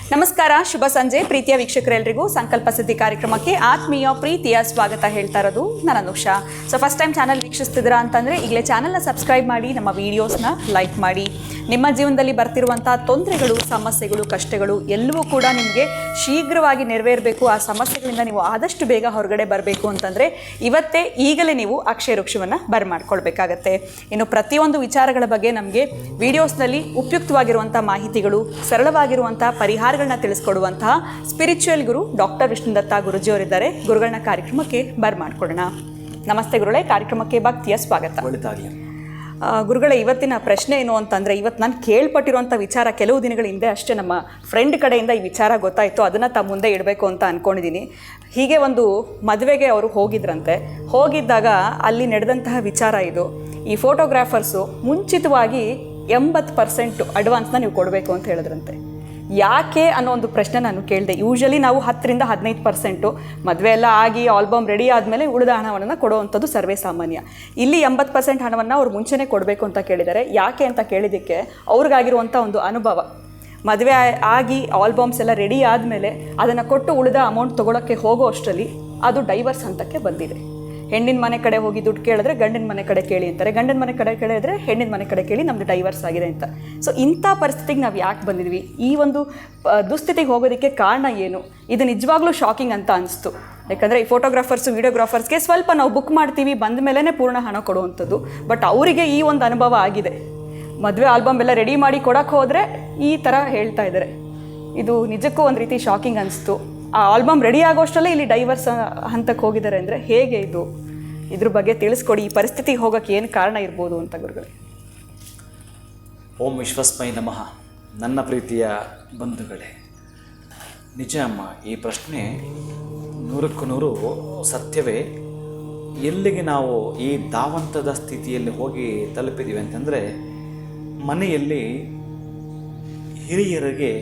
ನಮಸ್ಕಾರ, ಶುಭ ಸಂಜೆ ಪ್ರೀತಿಯ ವೀಕ್ಷಕರೆಲ್ಲರಿಗೂ ಸಂಕಲ್ಪ ಸಿದ್ಧಿ ಕಾರ್ಯಕ್ರಮಕ್ಕೆ ಆತ್ಮೀಯ ಪ್ರೀತಿಯ ಸ್ವಾಗತ ಹೇಳ್ತಾ ಇರೋದು ನಾನು Anusha. So first time channel ವೀಕ್ಷಿಸ್ತಿದ್ದೀರಾ ಅಂತಂದರೆ ಈಗಲೇ ಚಾನಲ್ನ ಸಬ್ಸ್ಕ್ರೈಬ್ ಮಾಡಿ, ನಮ್ಮ ವೀಡಿಯೋಸ್ನ ಲೈಕ್ ಮಾಡಿ. ನಿಮ್ಮ ಜೀವನದಲ್ಲಿ ಬರ್ತಿರುವಂಥ ತೊಂದರೆಗಳು, ಸಮಸ್ಯೆಗಳು, ಕಷ್ಟಗಳು ಎಲ್ಲವೂ ಕೂಡ ನಿಮಗೆ ಶೀಘ್ರವಾಗಿ ನೆರವೇರಬೇಕು. ಆ ಸಮಸ್ಯೆಗಳಿಂದ ನೀವು ಆದಷ್ಟು ಬೇಗ ಹೊರಗಡೆ ಬರಬೇಕು ಅಂತಂದರೆ ಈಗಲೇ ನೀವು ಅಕ್ಷಯ ವೃಕ್ಷವನ್ನು ಬರ್ಮಾಡ್ಕೊಳ್ಬೇಕಾಗತ್ತೆ. ಇನ್ನು ಪ್ರತಿಯೊಂದು ವಿಚಾರಗಳ ಬಗ್ಗೆ ನಮಗೆ ವೀಡಿಯೋಸ್ನಲ್ಲಿ ಉಪಯುಕ್ತವಾಗಿರುವಂಥ ಮಾಹಿತಿಗಳು, ಸರಳವಾಗಿರುವಂಥ ಪರಿಹಾರಗಳನ್ನ ತಿಳಿಸ್ಕೊಡುವಂತಹ ಸ್ಪಿರಿಚುವಲ್ ಗುರು ಡಾಕ್ಟರ್ ವಿಷ್ಣುದತ್ತ ಗುರುಜಿಯವರಿದ್ದಾರೆ. ಗುರುಗಳನ್ನ ಕಾರ್ಯಕ್ರಮಕ್ಕೆ ಬರ್ಮಾಡ್ಕೊಡೋಣ. ನಮಸ್ತೆ ಗುರುಗಳೇ, ಕಾರ್ಯಕ್ರಮಕ್ಕೆ ಭಕ್ತಿಯ ಸ್ವಾಗತ. ಗುರುಗಳೇ, ಇವತ್ತಿನ ಪ್ರಶ್ನೆ ಏನು ಅಂತಂದರೆ, ಇವತ್ತು ನಾನು ಕೇಳ್ಪಟ್ಟಿರುವಂಥ ವಿಚಾರ ಕೆಲವು ದಿನಗಳ ಹಿಂದೆ ಅಷ್ಟೇ ನಮ್ಮ ಫ್ರೆಂಡ್ ಕಡೆಯಿಂದ ಈ ವಿಚಾರ ಗೊತ್ತಾಯಿತು. ಅದನ್ನು ತಮ್ಮ ಮುಂದೆ ಇಡಬೇಕು ಅಂತ ಅಂದ್ಕೊಂಡಿದ್ದೀನಿ. ಹೀಗೆ ಒಂದು ಮದುವೆಗೆ ಅವರು ಹೋಗಿದ್ರಂತೆ. ಹೋಗಿದ್ದಾಗ ಅಲ್ಲಿ ನಡೆದಂತಹ ವಿಚಾರ ಇದು. ಈ ಫೋಟೋಗ್ರಾಫರ್ಸು ಮುಂಚಿತವಾಗಿ 80% ಅಡ್ವಾನ್ಸ್ನ ನೀವು ಕೊಡಬೇಕು ಅಂತ ಹೇಳಿದ್ರಂತೆ. ಯಾಕೆ ಅನ್ನೋ ಒಂದು ಪ್ರಶ್ನೆ ನಾನು ಕೇಳಿದೆ. ಯೂಶಲಿ ನಾವು 10-15% ಮದುವೆ ಎಲ್ಲ ಆಗಿ ಆಲ್ಬಮ್ ರೆಡಿ ಆದಮೇಲೆ ಉಳಿದ ಹಣವನ್ನು ಕೊಡುವಂಥದ್ದು ಸರ್ವೇ ಸಾಮಾನ್ಯ. ಇಲ್ಲಿ 80% ಹಣವನ್ನು ಅವ್ರು ಮುಂಚೆನೇ ಕೊಡಬೇಕು ಅಂತ ಕೇಳಿದ್ದಾರೆ. ಯಾಕೆ ಅಂತ ಕೇಳಿದ್ದಕ್ಕೆ ಅವ್ರಿಗಾಗಿರುವಂಥ ಒಂದು ಅನುಭವ, ಮದುವೆ ಆಗಿ ಆಲ್ಬಮ್ಸ್ ಎಲ್ಲ ರೆಡಿ ಆದಮೇಲೆ ಅದನ್ನು ಕೊಟ್ಟು ಉಳಿದ ಅಮೌಂಟ್ ತೊಗೊಳಕ್ಕೆ ಹೋಗೋ ಅಷ್ಟರಲ್ಲಿ ಅದು ಡೈವರ್ಸ್ ಹಂತಕ್ಕೆ ಬಂದಿದೆ. ಹೆಣ್ಣಿನ ಮನೆ ಕಡೆ ಹೋಗಿ ದುಡ್ಡು ಕೇಳಿದ್ರೆ ಗಂಡಿನ ಮನೆ ಕಡೆ ಕೇಳಿ ಅಂತಾರೆ, ಗಂಡಿನ ಮನೆ ಕಡೆ ಕೇಳಿದ್ರೆ ಹೆಣ್ಣಿನ ಮನೆ ಕಡೆ ಕೇಳಿ ನಮ್ಮದು ಡೈವರ್ಸ್ ಆಗಿದೆ ಅಂತ. ಸೊ ಇಂಥ ಪರಿಸ್ಥಿತಿಗೆ ನಾವು ಯಾಕೆ ಬಂದಿದ್ವಿ, ಈ ಒಂದು ದುಸ್ಥಿತಿಗೆ ಹೋಗೋದಕ್ಕೆ ಕಾರಣ ಏನು, ಇದು ನಿಜವಾಗ್ಲೂ ಶಾಕಿಂಗ್ ಅಂತ ಅನಿಸ್ತು. ಯಾಕಂದರೆ ಈ ಫೋಟೋಗ್ರಾಫರ್ಸು, ವೀಡಿಯೋಗ್ರಾಫರ್ಸ್ಗೆ ಸ್ವಲ್ಪ ನಾವು ಬುಕ್ ಮಾಡ್ತೀವಿ, ಬಂದ ಮೇಲೇ ಪೂರ್ಣ ಹಣ ಕೊಡುವಂಥದ್ದು. ಬಟ್ ಅವರಿಗೆ ಈ ಒಂದು ಅನುಭವ ಆಗಿದೆ. ಮದುವೆ ಆಲ್ಬಮ್ ಎಲ್ಲ ರೆಡಿ ಮಾಡಿ ಕೊಡೋಕ್ಕೆ ಹೋದರೆ ಈ ಥರ ಹೇಳ್ತಾ ಇದ್ದಾರೆ. ಇದು ನಿಜಕ್ಕೂ ಒಂದು ರೀತಿ ಶಾಕಿಂಗ್ ಅನಿಸ್ತು. ಆ ಆಲ್ಬಮ್ ರೆಡಿ ಆಗೋಷ್ಟರಲ್ಲೇ ಇಲ್ಲಿ ಡೈವರ್ಸ್ ಹಂತಕ್ಕೆ ಹೋಗಿದ್ದಾರೆ ಅಂದರೆ ಹೇಗೆ ಇದು? ಇದ್ರ ಬಗ್ಗೆ ತಿಳಿಸ್ಕೊಡಿ. ಈ ಪರಿಸ್ಥಿತಿಗೆ ಹೋಗೋಕ್ಕೆ ಏನು ಕಾರಣ ಇರ್ಬೋದು ಅಂತ ಗುರುಗಳೇ. ಓಂ ವಿಶ್ವಸ್ಮೈ ನಮಃ. ನನ್ನ ಪ್ರೀತಿಯ ಬಂಧುಗಳೇ, ನಿಜ ಅಮ್ಮ, ಈ ಪ್ರಶ್ನೆ 100% ಸತ್ಯವೇ. ಎಲ್ಲಿಗೆ ನಾವು ಈ ಧಾವಂತದ ಸ್ಥಿತಿಯಲ್ಲಿ ಹೋಗಿ ತಲುಪಿದ್ದೀವಿ ಅಂತಂದರೆ, ಮನೆಯಲ್ಲಿ ಹಿರಿಯರಿಗೆ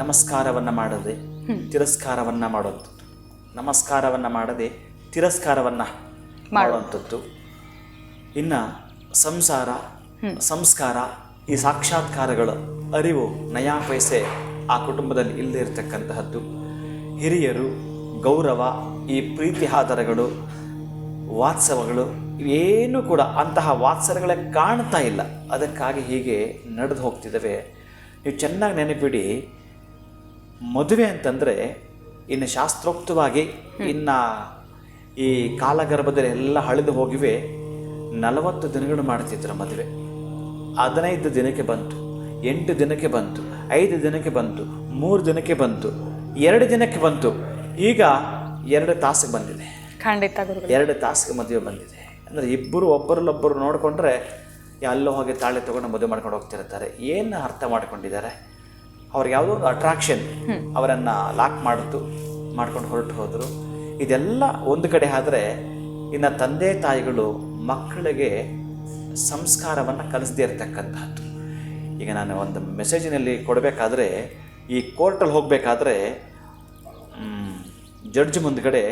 ನಮಸ್ಕಾರವನ್ನು ಮಾಡದೆ ತಿರಸ್ಕಾರವನ್ನು ಮಾಡುವಂಥದ್ದು, ನಮಸ್ಕಾರವನ್ನು ಮಾಡದೆ ತಿರಸ್ಕಾರವನ್ನು ಮಾಡುವಂಥದ್ದು. ಇನ್ನು ಸಂಸಾರ, ಸಂಸ್ಕಾರ, ಈ ಸಾಕ್ಷಾತ್ಕಾರಗಳ ಅರಿವು ನಯಾ ಪೈಸೆ ಆ ಕುಟುಂಬದಲ್ಲಿ ಇಲ್ಲದೆ ಇರತಕ್ಕಂತಹದ್ದು. ಹಿರಿಯರು, ಗೌರವ, ಈ ಪ್ರೀತಿ ಆಧಾರಗಳು, ವಾತ್ಸವಗಳು ಏನೂ ಕೂಡ ಅಂತಹ ವಾತ್ಸಲ್ಯಗಳೇ ಕಾಣ್ತಾ ಇಲ್ಲ. ಅದಕ್ಕಾಗಿ ಹೀಗೆ ನಡೆದು ಹೋಗ್ತಿದ್ದಾವೆ. ನೀವು ಚೆನ್ನಾಗಿ ನೆನಪಿಡಿ, ಮದುವೆ ಅಂತಂದರೆ ಇನ್ನು ಶಾಸ್ತ್ರೋಕ್ತವಾಗಿ ಇನ್ನು ಈ ಕಾಲಗರ್ಭದಲ್ಲಿ ಎಲ್ಲ ಹಳಿದು ಹೋಗಿವೆ. 40 ದಿನಗಳು ಮಾಡ್ತಿದ್ರು ಮದುವೆ. 15 ದಿನಕ್ಕೆ ಬಂತು, 8 ದಿನಕ್ಕೆ ಬಂತು, 5 ದಿನಕ್ಕೆ ಬಂತು, 3 ದಿನಕ್ಕೆ ಬಂತು, 2 ದಿನಕ್ಕೆ ಬಂತು. ಈಗ 2 ತಾಸಿಗೆ ಬಂದಿದೆ. ಖಂಡಿತ 2 ತಾಸಿಗೆ ಮದುವೆ ಬಂದಿದೆ. ಅಂದರೆ ಇಬ್ಬರು ಒಬ್ಬರಲ್ಲೊಬ್ಬರು ನೋಡಿಕೊಂಡ್ರೆ ಎಲ್ಲೋ ಹೋಗಿ ತಾಳೆ ತೊಗೊಂಡು ಮದುವೆ ಮಾಡ್ಕೊಂಡು ಹೋಗ್ತಿರ್ತಾರೆ. ಏನು ಅರ್ಥ ಮಾಡ್ಕೊಂಡಿದ್ದಾರೆ? ಅವ್ರಿಗೆ ಯಾವುದೋ ಒಂದು ಅಟ್ರಾಕ್ಷನ್ ಅವರನ್ನು ಲಾಕ್ ಮಾಡ್ಕೊಂಡು ಹೊರಟು ಹೋದರು. ಇದೆಲ್ಲ ಒಂದು ಕಡೆ ಆದರೆ, ಇನ್ನು ತಂದೆ ತಾಯಿಗಳು ಮಕ್ಕಳಿಗೆ ಸಂಸ್ಕಾರವನ್ನು ಕಲಿಸದೇ ಇರತಕ್ಕಂಥದ್ದು. ಈಗ ನಾನು ಒಂದು ಮೆಸೇಜಿನಲ್ಲಿ ಕೊಡಬೇಕಾದ್ರೆ, ಈ ಕೋರ್ಟಲ್ಲಿ ಹೋಗಬೇಕಾದ್ರೆ ಜಡ್ಜ್ ಮುಂದ್ಗಡೆ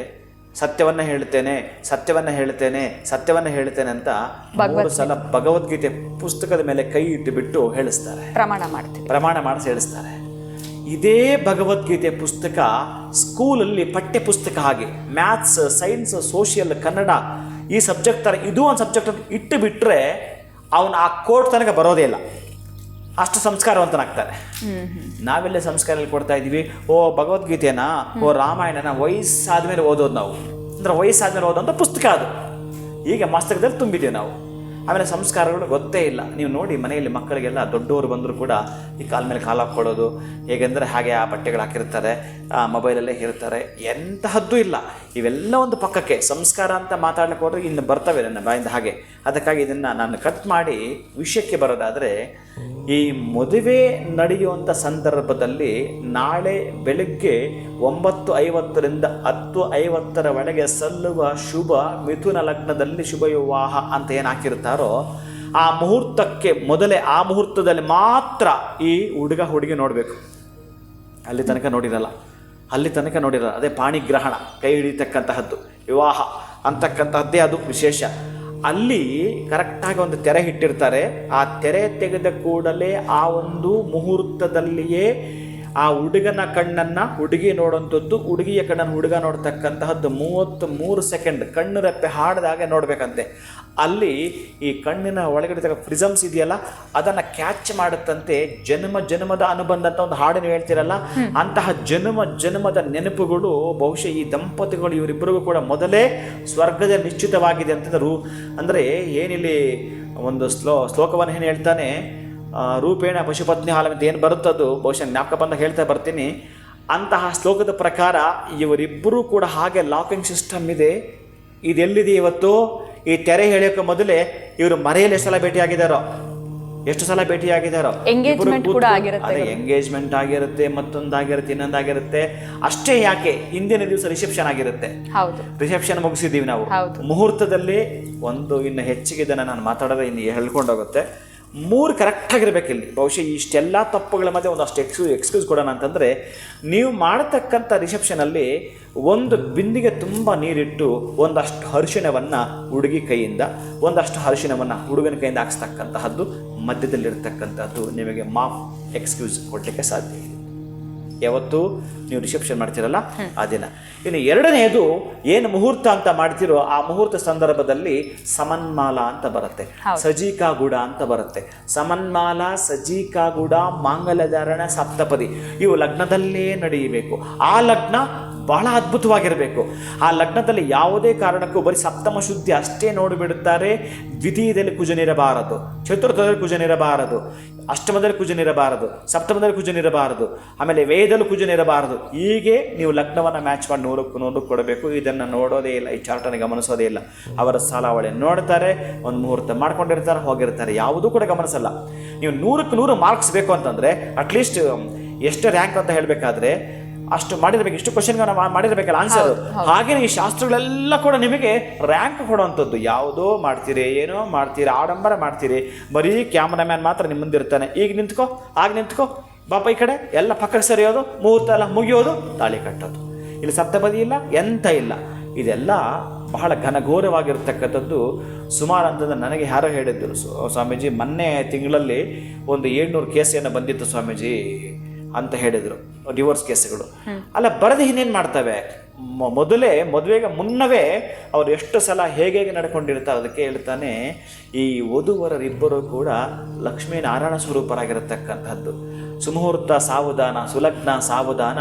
ಸತ್ಯವನ್ನು ಹೇಳ್ತೇನೆ, ಸತ್ಯವನ್ನು ಹೇಳ್ತೇನೆ, ಸತ್ಯವನ್ನು ಹೇಳ್ತೇನೆ ಅಂತ 3 ಸಲ ಭಗವದ್ಗೀತೆ ಪುಸ್ತಕದ ಮೇಲೆ ಕೈ ಇಟ್ಟುಬಿಟ್ಟು ಹೇಳಿಸ್ತಾರೆ, ಪ್ರಮಾಣ ಮಾಡಿಸಿ ಹೇಳಿಸ್ತಾರೆ. ಇದೇ ಭಗವದ್ಗೀತೆ ಪುಸ್ತಕ ಸ್ಕೂಲಲ್ಲಿ ಪಠ್ಯ ಪುಸ್ತಕ ಹಾಗೆ ಮ್ಯಾಥ್ಸ್, ಸೈನ್ಸ್, ಸೋಷಿಯಲ್, ಕನ್ನಡ ಈ ಸಬ್ಜೆಕ್ಟ್ ಥರ ಇದು ಒಂದು ಸಬ್ಜೆಕ್ಟ್ ಇಟ್ಟು ಬಿಟ್ಟರೆ ಅವನು ಆ ಕೋರ್ಟ್ ತನಕ ಬರೋದೇ ಇಲ್ಲ. ಅಷ್ಟು ಸಂಸ್ಕಾರವಂತನಾಗ್ತಾನೆ. ನಾವೆಲ್ಲ ಸಂಸ್ಕಾರದಲ್ಲಿ ಕೊಡ್ತಾ ಇದ್ದೀವಿ. ಓ ಭಗವದ್ಗೀತೆನಾ, ಓ ರಾಮಾಯಣನ ವಯಸ್ಸಾದ್ಮೇಲೆ ಓದೋದು ನಾವು. ಅಂದರೆ ವಯಸ್ಸಾದ್ಮೇಲೆ ಓದೋಂಥ ಪುಸ್ತಕ ಅದು. ಈಗ ಮಸ್ತಕದಲ್ಲಿ ತುಂಬಿದ್ದೀವಿ ನಾವು. ಆಮೇಲೆ ಸಂಸ್ಕಾರಗಳು ಗೊತ್ತೇ ಇಲ್ಲ. ನೀವು ನೋಡಿ, ಮನೆಯಲ್ಲಿ ಮಕ್ಕಳಿಗೆಲ್ಲ ದೊಡ್ಡವರು ಬಂದರೂ ಕೂಡ ಈ ಕಾಲ ಮೇಲೆ ಕಾಲು ಹಾಕ್ಕೊಳ್ಳೋದು, ಹೇಗೆಂದರೆ ಹಾಗೆ ಆ ಬಟ್ಟೆಗಳು ಹಾಕಿರ್ತಾರೆ, ಮೊಬೈಲಲ್ಲೇ ಇರ್ತಾರೆ, ಎಂತಹದ್ದು ಇಲ್ಲ. ಇವೆಲ್ಲ ಒಂದು ಪಕ್ಕಕ್ಕೆ ಸಂಸ್ಕಾರ ಅಂತ ಮಾತಾಡ್ಲಿಕ್ಕೆ ಹೋದ್ರೆ ಇನ್ನು ಬರ್ತವೆ ನನ್ನ ಬಾಯಿಂದ ಹಾಗೆ. ಅದಕ್ಕಾಗಿ ಇದನ್ನು ನಾನು ಕಟ್ ಮಾಡಿ ವಿಷಯಕ್ಕೆ ಬರೋದಾದರೆ, ಈ ಮದುವೆ ನಡೆಯುವಂಥ ಸಂದರ್ಭದಲ್ಲಿ ನಾಳೆ ಬೆಳಗ್ಗೆ 9:50ರಿಂದ 10:50 ಒಳಗೆ ಸಲ್ಲುವ ಶುಭ ಮಿಥುನ ಲಗ್ನದಲ್ಲಿ ಶುಭ ವಿವಾಹ ಅಂತ ಏನು ಹಾಕಿರ್ತಾರೋ, ಆ ಮುಹೂರ್ತಕ್ಕೆ ಮೊದಲೇ ಆ ಮುಹೂರ್ತದಲ್ಲಿ ಮಾತ್ರ ಈ ಹುಡುಗ ಹುಡುಗಿ ನೋಡಬೇಕು. ಅಲ್ಲಿ ತನಕ ನೋಡಿರಲ್ಲ. ಅದೇ ಪಾಣಿಗ್ರಹಣ, ಕೈ ಹಿಡಿತಕ್ಕಂತಹದ್ದು ವಿವಾಹ ಅಂತಕ್ಕಂತಹದ್ದೇ ಅದು ವಿಶೇಷ. ಅಲ್ಲಿ ಕರೆಕ್ಟಾಗಿ ಒಂದು ತೆರೆ ಇಟ್ಟಿರ್ತಾರೆ. ಆ ತೆರೆ ತೆಗೆದ ಕೂಡಲೇ ಆ ಒಂದು ಮುಹೂರ್ತದಲ್ಲಿಯೇ ಆ ಹುಡುಗನ ಕಣ್ಣನ್ನು ಹುಡುಗಿ ನೋಡುವಂಥದ್ದು, ಹುಡುಗಿಯ ಕಣ್ಣನ್ನು ಹುಡುಗ ನೋಡ್ತಕ್ಕಂತಹದ್ದು 33 ಸೆಕೆಂಡ್ ಕಣ್ಣು ರೆಪ್ಪೆ ಹಾಡ್ದಾಗೆ ನೋಡಬೇಕಂತೆ. ಅಲ್ಲಿ ಈ ಕಣ್ಣಿನ ಒಳಗಡೆ ಪ್ರಿಸಮ್ಸ್ ಇದೆಯಲ್ಲ, ಅದನ್ನು ಕ್ಯಾಚ್ ಮಾಡುತ್ತಂತೆ. ಜನ್ಮದ ಅನುಬಂಧ ಅಂತ ಒಂದು ಹಾಡಿನ ಹೇಳ್ತಿರಲ್ಲ, ಅಂತಹ ಜನ್ಮದ ನೆನಪುಗಳು ಬಹುಶಃ ಈ ದಂಪತಿಗಳು ಇವರಿಬ್ಬರಿಗೂ ಕೂಡ ಮೊದಲೇ ಸ್ವರ್ಗದ ನಿಶ್ಚಿತವಾಗಿದೆ ಅಂತಂದ್ರೆ. ಅಂದರೆ ಏನಿಲ್ಲಿ ಒಂದು ಶ್ಲೋಕವನ್ನು ಏನು ಹೇಳ್ತಾನೆ, ರೂಪೇಣ ಪಶುಪತ್ನಿ ಹಾಲ ಅಂತ ಏನು ಬರುತ್ತದು ಬಹುಶಃ ಜ್ಞಾಪಕ ಬಂದಾಗ ಹೇಳ್ತಾ ಬರ್ತೀನಿ. ಅಂತಹ ಶ್ಲೋಕದ ಪ್ರಕಾರ ಇವರಿಬ್ಬರೂ ಕೂಡ ಹಾಗೆ ಲಾಕಿಂಗ್ ಸಿಸ್ಟಮ್ ಇದೆ. ಇದೆಲ್ಲಿದೆ ಇವತ್ತು? ಈ ತೆರೆ ಹೇಳೋಕೆ ಮೊದಲೇ ಇವರು ಮರೆಯಲ್ಲಿ ಎಷ್ಟು ಸಲ ಭೇಟಿಯಾಗಿದ್ದಾರೋ ಎಂಗೇಜ್ಮೆಂಟ್ ಆಗಿರುತ್ತೆ, ಮತ್ತೊಂದಾಗಿರುತ್ತೆ, ಇನ್ನೊಂದಾಗಿರುತ್ತೆ. ಅಷ್ಟೇ ಯಾಕೆ, ಹಿಂದಿನ ದಿವಸ ರಿಸೆಪ್ಷನ್ ಆಗಿರುತ್ತೆ. ರಿಸೆಪ್ಷನ್ ಮುಗಿಸಿದ್ದೀವಿ ನಾವು. ಮುಹೂರ್ತದಲ್ಲಿ ಒಂದು ಇನ್ನು ಹೆಚ್ಚಿಗೆ ಇದನ್ನು ನಾನು ಮಾತಾಡೋದೇ ಇನ್ನು ಹೇಳ್ಕೊಂಡೋಗುತ್ತೆ. 3 ಕರೆಕ್ಟಾಗಿರ್ಬೇಕು ಇಲ್ಲಿ. ಬಹುಶಃ ಇಷ್ಟೆಲ್ಲ ತಪ್ಪುಗಳ ಮಧ್ಯೆ ಒಂದಷ್ಟು ಎಕ್ಸ್ಕ್ಯೂಸ್ ಕೊಡೋಣ ಅಂತಂದರೆ, ನೀವು ಮಾಡತಕ್ಕಂಥ ರಿಸೆಪ್ಷನಲ್ಲಿ ಒಂದು ಬಿಂದಿಗೆ ತುಂಬ ನೀರಿಟ್ಟು ಒಂದಷ್ಟು ಅರಿಶಿಣವನ್ನು ಹುಡುಗಿ ಕೈಯಿಂದ, ಒಂದಷ್ಟು ಅರಿಶಿಣವನ್ನು ಹುಡುಗನ ಕೈಯಿಂದ ಹಾಕ್ಸ್ತಕ್ಕಂತಹದ್ದು ಮಧ್ಯದಲ್ಲಿರ್ತಕ್ಕಂಥದ್ದು ನಿಮಗೆ ಎಕ್ಸ್ಕ್ಯೂಸ್ ಕೊಡಲಿಕ್ಕೆ ಸಾಧ್ಯ ಇದೆ. ಯಾವತ್ತು ನೀವು ರಿಸೆಪ್ಷನ್ ಮಾಡ್ತೀರಲ್ಲ ಆ ದಿನ. ಇನ್ನು ಎರಡನೆಯದು, ಏನು ಮುಹೂರ್ತ ಅಂತ ಮಾಡ್ತಿರೋ ಆ ಮುಹೂರ್ತ ಸಂದರ್ಭದಲ್ಲಿ ಸಮನ್ಮಾಲಾ ಅಂತ ಬರುತ್ತೆ, ಸಜೀಕಾಗುಡ ಅಂತ ಬರುತ್ತೆ. ಸಮನ್ಮಾಲಾ, ಸಜೀಕಾಗುಡ, ಮಾಂಗಲ್ಯಧಾರಣ, ಸಪ್ತಪದಿ ಇವು ಲಗ್ನದಲ್ಲೇ ನಡೆಯಬೇಕು. ಆ ಲಗ್ನ ಬಹಳ ಅದ್ಭುತವಾಗಿರಬೇಕು. ಆ ಲಗ್ನದಲ್ಲಿ ಯಾವುದೇ ಕಾರಣಕ್ಕೂ ಬರೀ ಸಪ್ತಮ ಶುದ್ಧಿ ಅಷ್ಟೇ ನೋಡಿಬಿಡುತ್ತಾರೆ. ದ್ವಿತೀಯದಲ್ಲಿ ಕುಜನಿರಬಾರದು, ಚತುರ್ಥದಲ್ಲಿ ಕುಜನಿರಬಾರದು, ಅಷ್ಟಮದಲ್ಲಿ ಕುಜನಿರಬಾರದು, ಸಪ್ತಮದಲ್ಲಿ ಕುಜನಿರಬಾರದು, ಆಮೇಲೆ ವೇದಲ್ಲೂ ಕುಜನಿರಬಾರದು. ಹೀಗೆ ನೀವು ಲಗ್ನವನ್ನು ಮ್ಯಾಚ್ ಮಾಡಿ 100ಕ್ಕೆ ಕೊಡಬೇಕು. ಇದನ್ನು ನೋಡೋದೇ ಇಲ್ಲ, ಈ ಚಾರ್ಟನ್ನು ಗಮನಿಸೋದೇ ಇಲ್ಲ. ಅವರ ಸಾಲಾವಳಿ ನೋಡ್ತಾರೆ, ಒಂದು ಮುಹೂರ್ತ ಮಾಡ್ಕೊಂಡಿರ್ತಾರೆ, ಹೋಗಿರ್ತಾರೆ, ಯಾವುದೂ ಕೂಡ ಗಮನಿಸಲ್ಲ. ನೀವು 100ಕ್ಕೆ 100 ಮಾರ್ಕ್ಸ್ ಬೇಕು ಅಂತಂದರೆ ಅಟ್ಲೀಸ್ಟ್ ಎಷ್ಟು ರ್ಯಾಂಕ್ ಅಂತ ಹೇಳಬೇಕಾದ್ರೆ ಅಷ್ಟು ಮಾಡಿರ್ಬೇಕು, ಇಷ್ಟು ಕ್ವಶನ್ಗೆ ನಾವು ಮಾಡಿರ್ಬೇಕಲ್ಲ ಆನ್ಸರ್. ಹಾಗೇನೆ ಈ ಶಾಸ್ತ್ರಗಳೆಲ್ಲ ಕೂಡ ನಿಮಗೆ ರ್ಯಾಂಕ್ ಕೊಡುವಂಥದ್ದು. ಯಾವುದೋ ಮಾಡ್ತೀರಿ, ಏನೋ ಮಾಡ್ತೀರಿ, ಆಡಂಬರ ಮಾಡ್ತೀರಿ, ಬರೀ ಕ್ಯಾಮ್ರಾಮ್ಯಾನ್ ಮಾತ್ರ ನಿಮ್ಮ ಮುಂದಿರ್ತಾನೆ. ಈಗ ನಿಂತ್ಕೋ, ಆಗ ನಿಂತ್ಕೋ, ಬಾಪ ಈ ಕಡೆ ಎಲ್ಲ ಪಕ್ಕಕ್ಕೆ ಸರಿಯೋದು, ಮುಹೂರ್ತ ಎಲ್ಲ ಮುಗಿಯೋದು, ತಾಳಿ ಕಟ್ಟೋದು. ಇಲ್ಲಿ ಸಪ್ತಪದಿ ಇಲ್ಲ, ಎಂತ ಇಲ್ಲ. ಇದೆಲ್ಲ ಬಹಳ ಘನಘೋರವಾಗಿರ್ತಕ್ಕಂಥದ್ದು. ಸುಮಾರು ಅಂತಂದ್ರೆ ನನಗೆ ಯಾರೋ ಹೇಳಿದ್ರು, ಸ್ವಾಮೀಜಿ ಮೊನ್ನೆ ತಿಂಗಳಲ್ಲಿ ಒಂದು 700 ಕೇಸ್ ಏನೋ ಬಂದಿತ್ತು ಸ್ವಾಮೀಜಿ ಅಂತ ಹೇಳಿದರು, ಡಿವೋರ್ಸ್ ಕೇಸ್ಗಳು. ಅಲ್ಲ, ಬರದೆ ಇನ್ನೇನು ಮಾಡ್ತವೆ? ಮದುವೆಗೆ ಮುನ್ನವೇ ಅವ್ರು ಎಷ್ಟು ಸಲ ಹೇಗೆ ನಡ್ಕೊಂಡಿರ್ತಾರೆ. ಅದಕ್ಕೆ ಹೇಳ್ತಾನೆ, ಈ ವಧುವರರಿಬ್ಬರು ಕೂಡ ಲಕ್ಷ್ಮೀನಾರಾಯಣ ಸ್ವರೂಪರಾಗಿರತಕ್ಕಂಥದ್ದು. ಸುಮುಹೂರ್ತ ಸಾವಧಾನ, ಸುಲಗ್ನ ಸಾವಧಾನ.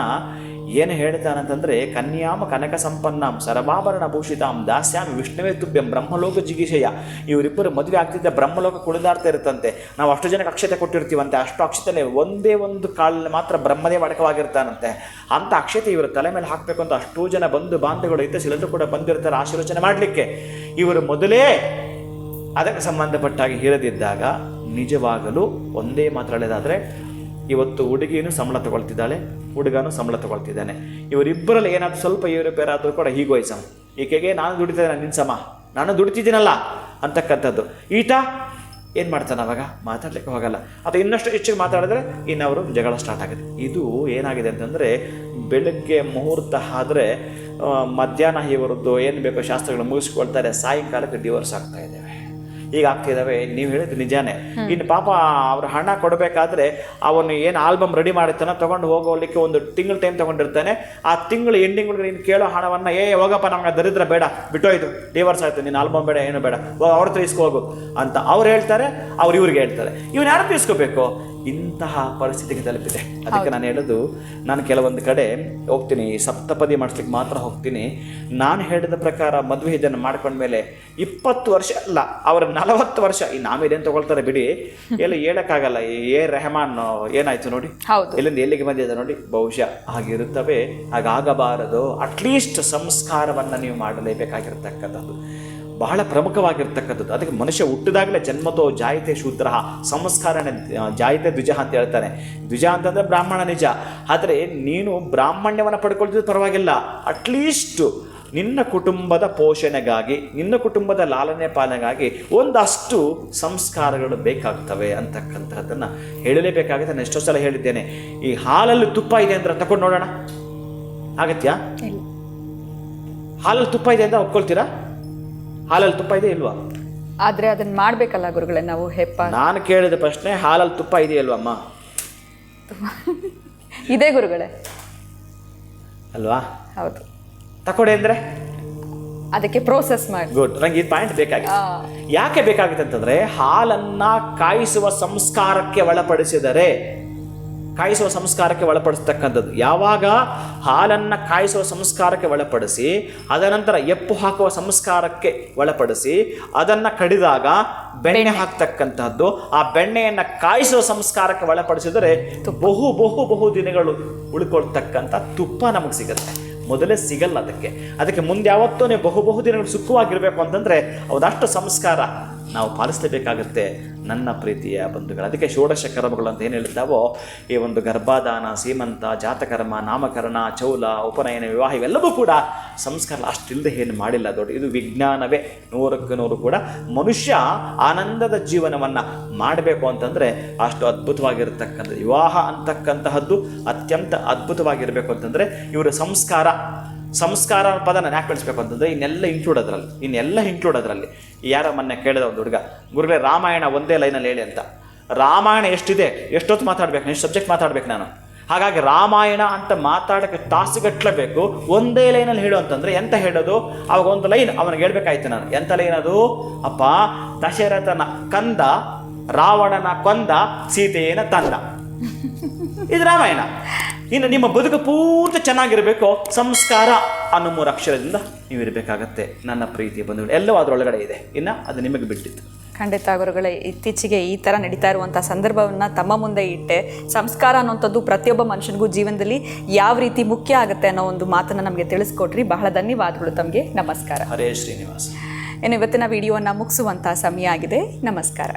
ಏನು ಹೇಳ್ತಾನಂತಂದರೆ, ಕನ್ಯಾಮ ಕನಕ ಸಂಪನ್ನಾಂ ಸರ್ವಾಭರಣ ಭೂಷಿತಾಂ ದಾಸ್ಯಾಮಿ ವಿಷ್ಣುವೇ ತುಭ್ಯಂ ಬ್ರಹ್ಮಲೋಕ ಜಿಗೀಷಯ. ಇವರಿಬ್ಬರು ಮದುವೆ ಆಗ್ತಿದ್ದ ಬ್ರಹ್ಮಲೋಕ ಕುಳಿದಾಡ್ತಾ ಇರುತ್ತಂತೆ. ನಾವು ಅಷ್ಟು ಜನಕ್ಕೆ ಅಕ್ಷತೆ ಕೊಟ್ಟಿರ್ತೀವಂತೆ, ಅಷ್ಟು ಅಕ್ಷತೆಯಲ್ಲಿ ಒಂದೇ ಒಂದು ಕಾಲಲ್ಲಿ ಮಾತ್ರ ಬ್ರಹ್ಮದೇವ ಅಡಕವಾಗಿರ್ತಾನಂತೆ. ಅಂಥ ಅಕ್ಷತೆ ಇವರ ತಲೆ ಮೇಲೆ ಹಾಕಬೇಕು ಅಂತ ಅಷ್ಟೂ ಜನ ಬಂಧು ಬಾಂಧವರು ಹಿತಶೀಲರು ಕೂಡ ಬಂದಿರ್ತಾರೆ ಆಶೀರ್ವಚನೆ ಮಾಡಲಿಕ್ಕೆ. ಇವರು ಮೊದಲೇ ಅದಕ್ಕೆ ಸಂಬಂಧಪಟ್ಟಾಗಿ ಹಿರಿದಿದ್ದಾಗ ನಿಜವಾಗಲೂ ಒಂದೇ ಮಾತ್ರ ಹೇಳೋದಾದರೆ, ಇವತ್ತು ಹುಡುಗಿನೂ ಸಂಬಳ ತಗೊಳ್ತಿದ್ದಾಳೆ, ಹುಡುಗನೂ ಸಂಬಳ ತಗೊಳ್ತಿದ್ದಾನೆ. ಇವರಿಬ್ಬರಲ್ಲಿ ಏನಾದರೂ ಸ್ವಲ್ಪ ಏರುಪೇರಾದರೂ ಕೂಡ ಹೀಗೋಯ್ಸಮ್. ಈಕೆಗೆ ನಾನು ದುಡಿತಿದ್ದೇನೆ, ನಿನ್ನ ಸಮ ನಾನು ದುಡಿತಿದ್ದೀನಲ್ಲ ಅಂತಕ್ಕಂಥದ್ದು. ಈತ ಏನು ಮಾಡ್ತಾನೆ ಅವಾಗ? ಮಾತಾಡಲಿಕ್ಕೆ ಹೋಗಲ್ಲ. ಅಥವಾ ಇನ್ನಷ್ಟು ಹೆಚ್ಚಿಗೆ ಮಾತಾಡಿದ್ರೆ ಇನ್ನವರು ಜಗಳ ಸ್ಟಾರ್ಟ್ ಆಗುತ್ತೆ. ಇದು ಏನಾಗಿದೆ ಅಂತಂದರೆ, ಬೆಳಗ್ಗೆ ಮುಹೂರ್ತ ಆದರೆ ಮಧ್ಯಾಹ್ನ ಇವರದ್ದು ಏನು ಬೇಕೋ ಶಾಸ್ತ್ರಗಳು ಮುಗಿಸ್ಕೊಳ್ತಾರೆ, ಸಾಯಂಕಾಲಕ್ಕೆ ಡಿವೋರ್ಸ್ ಆಗ್ತಾ ಇದ್ದೇವೆ. ಈಗ ಆಗ್ತಿದ್ದಾವೆ. ನೀವು ಹೇಳಿದ್ದು ನಿಜಾನೇ. ಇನ್ನು ಪಾಪ ಅವ್ರ ಹಣ ಕೊಡಬೇಕಾದ್ರೆ ಅವನು ಏನು ಆಲ್ಬಮ್ ರೆಡಿ ಮಾಡಿರ್ತಾನೆ, ತೊಗೊಂಡು ಹೋಗೋಲಿಕ್ಕೆ ಒಂದು ತಿಂಗಳು ಟೈಮ್ ತೊಗೊಂಡಿರ್ತಾನೆ. ಆ ತಿಂಗಳು ಎಂಡಿಂಗ್ ನೀನು ಕೇಳೋ ಹಣವನ್ನು ಹೋಗಪ್ಪ ನಮ್ಗೆ ದರಿದ್ರ ಬೇಡ, ಬಿಟ್ಟೋಯ್ತು, ಡಿವೋರ್ಸ್ ಆಯಿತು, ನೀನು ಆಲ್ಬಮ್ ಬೇಡ, ಏನು ಬೇಡ, ಅವ್ರ ಹತ್ರ ಇಸ್ಕೋಗು ಅಂತ ಅವ್ರು ಹೇಳ್ತಾರೆ. ಅವ್ರು ಇವ್ರಿಗೆ ಹೇಳ್ತಾರೆ. ಇವನು ಯಾರು ಇಸ್ಕೋಬೇಕು? ಇಂತಹ ಪರಿಸ್ಥಿತಿಗೆ ತಲುಪಿದೆ. ಅದಕ್ಕೆ ನಾನು ಹೇಳೋದು, ನಾನು ಕೆಲವೊಂದು ಕಡೆ ಹೋಗ್ತೀನಿ, ಸಪ್ತಪದಿ ಮಾಡಿಸ್ಲಿಕ್ಕೆ ಮಾತ್ರ ಹೋಗ್ತೀನಿ. ನಾನು ಹೇಳಿದ ಪ್ರಕಾರ ಮದುವೆ ಇದನ್ನು ಮಾಡ್ಕೊಂಡ್ಮೇಲೆ 20 ವರ್ಷ ಅಲ್ಲ, ಅವರ 40 ವರ್ಷ ಇನ್ನು ಆಮೇಲೆ ಏನು ತಗೊಳ್ತಾರೆ ಬಿಡಿ, ಎಲ್ಲ ಹೇಳೋಕ್ಕಾಗಲ್ಲ. ರೆಹಮಾನ್ ಏನಾಯ್ತು ನೋಡಿ, ಎಲ್ಲಿಂದ ಎಲ್ಲಿಗೆ ಬಂದಿದೆ ನೋಡಿ. ಬಹುಶಃ ಹಾಗಿರುತ್ತವೆ. ಹಾಗಾಗಬಾರದು. ಅಟ್ಲೀಸ್ಟ್ ಸಂಸ್ಕಾರವನ್ನು ನೀವು ಮಾಡಲೇಬೇಕಾಗಿರ್ತಕ್ಕಂಥದ್ದು ಬಹಳ ಪ್ರಮುಖವಾಗಿರ್ತಕ್ಕಂಥದ್ದು. ಅದಕ್ಕೆ ಮನುಷ್ಯ ಹುಟ್ಟಿದಾಗಲೇ ಜನ್ಮತೋ ಜಾಯತೆ ಶೂದ್ರ, ಸಂಸ್ಕಾರನೇ ಜಾಯತೆ ದ್ವಿಜ ಅಂತ ಹೇಳ್ತಾನೆ. ದ್ವಿಜ ಅಂತಂದರೆ ಬ್ರಾಹ್ಮಣ ನಿಜ, ಆದರೆ ನೀನು ಬ್ರಾಹ್ಮಣ್ಯವನ್ನು ಪಡ್ಕೊಳ್ತಿದ್ದು ಪರವಾಗಿಲ್ಲ, ಅಟ್ಲೀಸ್ಟು ನಿನ್ನ ಕುಟುಂಬದ ಪೋಷಣೆಗಾಗಿ, ನಿನ್ನ ಕುಟುಂಬದ ಲಾಲನೆ ಪಾಲನೆಗಾಗಿ ಒಂದಷ್ಟು ಸಂಸ್ಕಾರಗಳು ಬೇಕಾಗ್ತವೆ ಅಂತಕ್ಕಂಥದ್ದನ್ನು ಹೇಳಲೇಬೇಕಾಗುತ್ತೆ. ನಾನು ಎಷ್ಟೋ ಸಲ ಹೇಳಿದ್ದೇನೆ, ಈ ಹಾಲಲ್ಲಿ ತುಪ್ಪ ಇದೆ ಅಂದ್ರೆ ತಗೊಂಡು ನೋಡೋಣ, ಆಗತ್ಯಾ? ಹಾಲಲ್ಲಿ ತುಪ್ಪ ಇದೆ ಅಂತ ಒಪ್ಕೊಳ್ತೀರಾ? ಹಾಲಲ್ಲಿ ತುಪ್ಪ ಇದೆ ಇಲ್ವಾ? ಆದರೆ ಅದನ್ನು ಮಾಡಬೇಕಲ್ಲ ಗುರುಗಳೇ ನಾವು ಹೆಪ್ಪ. ನಾನು ಕೇಳಿದ ಪ್ರಶ್ನೆ ಹಾಲಲ್ಲಿ ತುಪ್ಪ ಇದೆಯಲ್ವಮ್ಮ? ಇದೇ ಗುರುಗಳೇ. ಅಲ್ವಾ? ಹೌದು. ತಕೊಡೆ ಅಂದರೆ ಅದಕ್ಕೆ ಪ್ರೋಸೆಸ್ ಮಾಡಿ. ಗುಡ್. ನಂಗೆ ಈ ಪಾಯಿಂಟ್ ಬೇಕಾಗಿದೆ. ಯಾಕೆ ಬೇಕಾಗುತ್ತೆ ಅಂತಂದರೆ, ಹಾಲನ್ನು ಕಾಯಿಸುವ ಸಂಸ್ಕಾರಕ್ಕೆ ಒಳಪಡಿಸಿದರೆ, ಕಾಯಿಸುವ ಸಂಸ್ಕಾರಕ್ಕೆ ಒಳಪಡಿಸ್ತಕ್ಕಂಥದ್ದು ಯಾವಾಗ ಹಾಲನ್ನು ಕಾಯಿಸುವ ಸಂಸ್ಕಾರಕ್ಕೆ ಒಳಪಡಿಸಿ ಅದನಂತರ ಎಪ್ಪು ಹಾಕುವ ಸಂಸ್ಕಾರಕ್ಕೆ ಒಳಪಡಿಸಿ ಅದನ್ನು ಕಡಿದಾಗ ಬೆಣ್ಣೆ ಹಾಕ್ತಕ್ಕಂಥದ್ದು, ಆ ಬೆಣ್ಣೆಯನ್ನು ಕಾಯಿಸುವ ಸಂಸ್ಕಾರಕ್ಕೆ ಒಳಪಡಿಸಿದರೆ ಬಹು ಬಹು ಬಹು ದಿನಗಳು ಉಳ್ಕೊಳ್ತಕ್ಕಂಥ ತುಪ್ಪ ನಮಗೆ ಸಿಗುತ್ತೆ. ಮೊದಲೇ ಸಿಗಲ್ಲ. ಅದಕ್ಕೆ ಮುಂದೆ ಯಾವತ್ತೂ ನೀವು ಬಹು ದಿನಗಳು ಸುಖವಾಗಿರಬೇಕು ಅಂತಂದರೆ ಅವದಷ್ಟು ಸಂಸ್ಕಾರ ನಾವು ಪಾಲಿಸಲೇಬೇಕಾಗುತ್ತೆ ನನ್ನ ಪ್ರೀತಿಯ ಬಂಧುಗಳು. ಅದಕ್ಕೆ ಷೋಡಶ ಕರ್ಮಗಳು ಅಂತ ಏನು ಹೇಳಿದ್ದಾವೋ, ಈ ಒಂದು ಗರ್ಭಾಧಾನ, ಸೀಮಂತ, ಜಾತಕರ್ಮ, ನಾಮಕರಣ, ಚೌಲ, ಉಪನಯನ, ವಿವಾಹ ಇವೆಲ್ಲವೂ ಕೂಡ ಸಂಸ್ಕಾರ ಅಷ್ಟಿಲ್ಲದೆ ಏನು ಮಾಡಿಲ್ಲ. ದೊಡ್ಡ ಇದು ವಿಜ್ಞಾನವೇ 100% ಕೂಡ. ಮನುಷ್ಯ ಆನಂದದ ಜೀವನವನ್ನು ಮಾಡಬೇಕು ಅಂತಂದರೆ ಅಷ್ಟು ಅದ್ಭುತವಾಗಿರತಕ್ಕಂಥದ್ದು ವಿವಾಹ ಅಂತಕ್ಕಂತಹದ್ದು ಅತ್ಯಂತ ಅದ್ಭುತವಾಗಿರಬೇಕು ಅಂತಂದರೆ ಇವರು ಸಂಸ್ಕಾರ ಪದ ನಾನು ಯಾಕೆ ಬೆಳೆಸ್ಬೇಕು ಅಂತಂದರೆ ಇನ್ನೆಲ್ಲ ಇನ್ಕ್ಲೂಡ್ ಅದರಲ್ಲಿ. ಯಾರೋ ಮೊನ್ನೆ ಕೇಳಿದ ಒಂದು ಹುಡುಗ, ಗುರುಗಳೇ ರಾಮಾಯಣ ಒಂದೇ ಲೈನಲ್ಲಿ ಹೇಳಿ ಅಂತ. ರಾಮಾಯಣ ಎಷ್ಟಿದೆ, ಎಷ್ಟೊತ್ತು ಮಾತಾಡ್ಬೇಕು, ಎಷ್ಟು ಸಬ್ಜೆಕ್ಟ್ ಮಾತಾಡ್ಬೇಕು ನಾನು. ಹಾಗಾಗಿ ರಾಮಾಯಣ ಅಂತ ಮಾತಾಡೋಕ್ಕೆ ತಾಸುಗಟ್ಟಲೇಬೇಕು. ಒಂದೇ ಲೈನಲ್ಲಿ ಹೇಳು ಅಂತಂದರೆ ಎಂತ ಹೇಳೋದು? ಅವಾಗ ಒಂದು ಲೈನ್ ಅವನಿಗೆ ಹೇಳ್ಬೇಕಾಯ್ತು ನಾನು. ಎಂಥ ಲೈನ್ ಅದು? ಅಪ್ಪ, ದಶರಥನ ಕಂದ ರಾವಣನ ಕೊಂದ ಸೀತೆಯೇನ ತಂದ. ಇದು ರಾಮಾಯಣ. ಇನ್ನು ನಿಮ್ಮ ಬದುಕು ಪೂರ್ತಿ ಚೆನ್ನಾಗಿರಬೇಕು, ಸಂಸ್ಕಾರ ಅನ್ನೋ 3 ಅಕ್ಷರದಿಂದ ನೀವು ಇರಬೇಕಾಗತ್ತೆ ನನ್ನ ಪ್ರೀತಿಯ ಬಂಧುಗಳು. ಎಲ್ಲವೂ ಅದರೊಳಗಡೆ ಇದೆ, ಇನ್ನು ಅದು ನಿಮಗೆ ಬಿಟ್ಟಿತ್ತು. ಖಂಡಿತ ಗುರುಗಳೇ. ಇತ್ತೀಚೆಗೆ ಈ ಥರ ನಡೀತಾ ಇರುವಂಥ ಸಂದರ್ಭವನ್ನು ತಮ್ಮ ಮುಂದೆ ಇಟ್ಟೆ. ಸಂಸ್ಕಾರ ಅನ್ನೋಂಥದ್ದು ಪ್ರತಿಯೊಬ್ಬ ಮನುಷ್ಯನಿಗೂ ಜೀವನದಲ್ಲಿ ಯಾವ ರೀತಿ ಮುಖ್ಯ ಆಗುತ್ತೆ ಅನ್ನೋ ಒಂದು ಮಾತನ್ನು ನಮಗೆ ತಿಳಿಸ್ಕೊಟ್ರಿ. ಬಹಳ ಧನ್ಯವಾದಗಳು ತಮಗೆ. ನಮಸ್ಕಾರ. ಹರೇ ಶ್ರೀನಿವಾಸ. ಇನ್ನು ಇವತ್ತಿನ ವಿಡಿಯೋವನ್ನು ಮುಗಿಸುವಂಥ ಸಮಯ ಆಗಿದೆ. ನಮಸ್ಕಾರ.